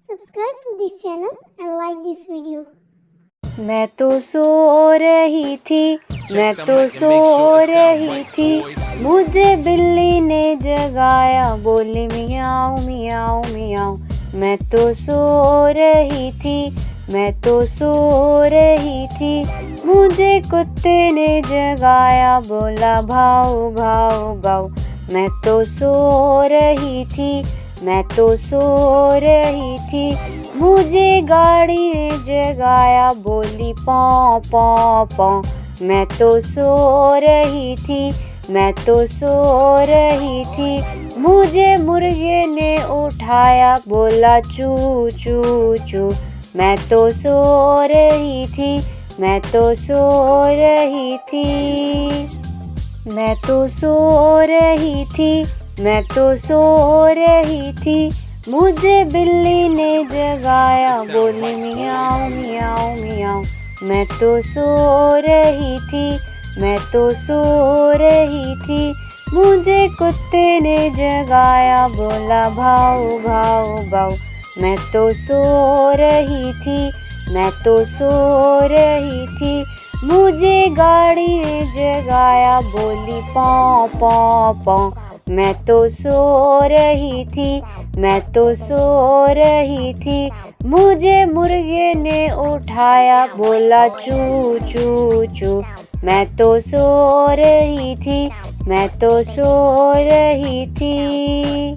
Subscribe to this channel and like this video. मैं तो सो रही थी, मैं तो सो रही थी, मुझे बिल्ली ने जगाया, बोली मियाऊ मियाऊ मियाऊ। मैं तो सो रही थी, मैं तो सो रही थी, मुझे कुत्ते ने जगाया, बोला भाऊ भाऊ भाऊ। मैं तो सो रही थी, मैं तो सो रही थी, मुझे गाड़ी ने जगाया, बोली पौ पौ पौ। मैं तो सो रही थी, मैं तो सो रही थी, मुझे मुर्गे ने उठाया, बोला चू चू चू। मैं तो सो रही थी, मैं तो सो रही थी, मैं तो सो रही थी, मैं तो सो रही थी, मुझे बिल्ली ने जगाया, बोली मियाऊ मियाऊ मियाऊ। मैं तो सो रही थी, मैं तो सो रही थी, मुझे कुत्ते ने जगाया, बोला भाऊ भाऊ भाऊ। मैं तो सो रही थी, मैं तो सो रही थी, मुझे गाड़ी ने जगाया, बोली पौ पौ पौ। मैं तो सो रही थी, मैं तो सो रही थी, मुझे मुर्गे ने उठाया, बोला चू चू चू। मैं तो सो रही थी, मैं तो सो रही थी।